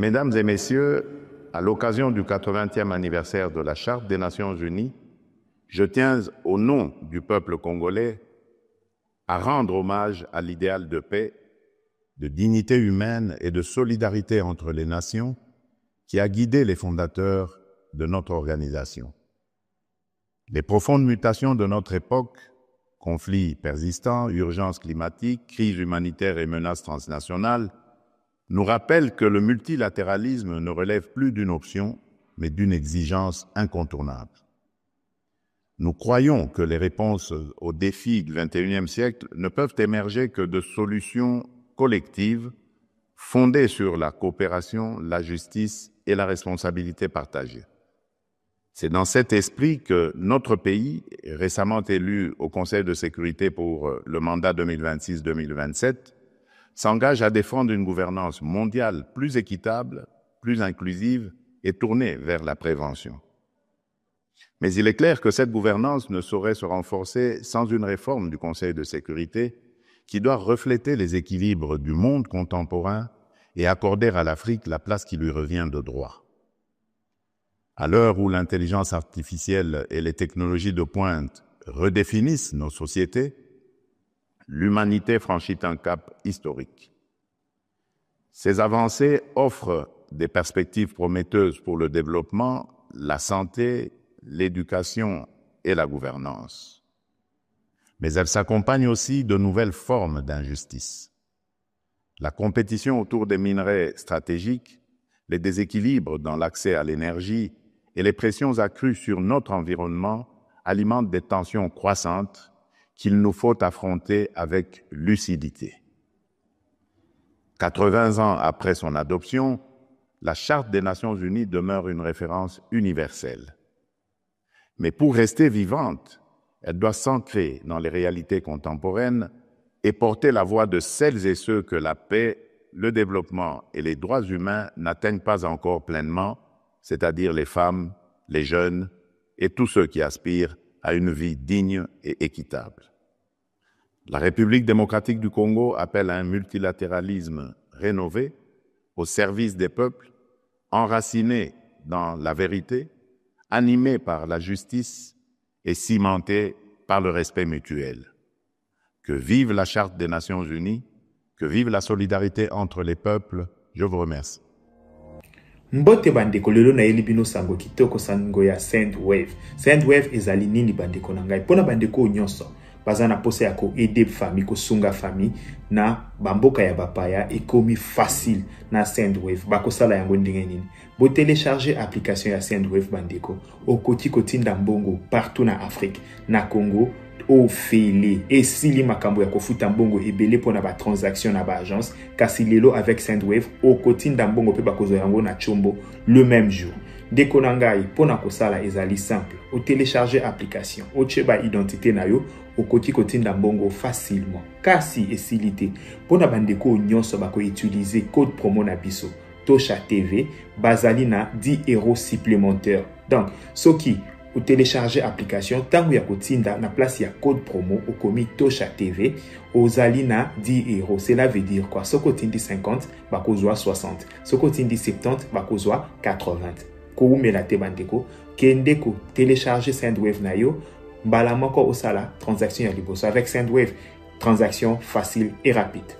Mesdames et messieurs, à l'occasion du 80e anniversaire de la Charte des Nations Unies, je tiens, au nom du peuple congolais, à rendre hommage à l'idéal de paix, de dignité humaine et de solidarité entre les nations qui a guidé les fondateurs de notre organisation. Les profondes mutations de notre époque, conflits persistants, urgences climatiques, crises humanitaires et menaces transnationales, nous rappellent que le multilatéralisme ne relève plus d'une option, mais d'une exigence incontournable. Nous croyons que les réponses aux défis du XXIe siècle ne peuvent émerger que de solutions collectives fondées sur la coopération, la justice et la responsabilité partagée. C'est dans cet esprit que notre pays, récemment élu au Conseil de sécurité pour le mandat 2026-2027, s'engage à défendre une gouvernance mondiale plus équitable, plus inclusive et tournée vers la prévention. Mais il est clair que cette gouvernance ne saurait se renforcer sans une réforme du Conseil de sécurité qui doit refléter les équilibres du monde contemporain et accorder à l'Afrique la place qui lui revient de droit. À l'heure où l'intelligence artificielle et les technologies de pointe redéfinissent nos sociétés, l'humanité franchit un cap historique. Ces avancées offrent des perspectives prometteuses pour le développement, la santé, l'éducation et la gouvernance. Mais elles s'accompagnent aussi de nouvelles formes d'injustice. La compétition autour des minerais stratégiques, les déséquilibres dans l'accès à l'énergie et les pressions accrues sur notre environnement alimentent des tensions croissantes qu'il nous faut affronter avec lucidité. 80 ans après son adoption, la Charte des Nations Unies demeure une référence universelle. Mais pour rester vivante, elle doit s'ancrer dans les réalités contemporaines et porter la voix de celles et ceux que la paix, le développement et les droits humains n'atteignent pas encore pleinement, c'est-à-dire les femmes, les jeunes et tous ceux qui aspirent à une vie digne et équitable. La République démocratique du Congo appelle à un multilatéralisme rénové au service des peuples, enraciné dans la vérité, animé par la justice et cimenté par le respect mutuel. Que vive la Charte des Nations Unies, que vive la solidarité entre les peuples. Je vous remercie. Mbote bandeko lelo na yeli bino sango kitoko sango ya Sendwave. Sendwave ezali nini bandeko na ngai? Pona bandeko nyonso baza na posa ya ko aider famille, ko sunga famille na bamboka ya bapaya ekomi facile na Sendwave. Bakosala yango ndenge nini? Bo télécharger application ya Sendwave bandeko. Okoti kotinda mbongo partout na Afrique, na Congo, au fele esili makambo ya kofuta mbongo ebele pona ba transaction na ba agence kasi lelo avec Sendwave okotinda mbongo pe bakozo yango na chombo le même jour. Deko na ngai pona kosala ezali simple, o télécharger application, o cheba identité na yo, okoti kotinda mbongo facilement. Kasi esilité pona bandeko nyonso bako utiliser code promo na biso Tosha TV bazali na 10 € supplémentaires. Donc soki ou télécharger application tangu ya kotinda na place ya code promo au komi Tosha TV ozali na 10 €. Cela veut dire quoi? Soko tindi 50 bakozwa 60, soko tindi 70 bakozwa 80. Ko umela te bandeko kende ko télécharger Sendwave na yo mbala moko osala transaction ya liboso avec Sendwave, transaction facile et rapide.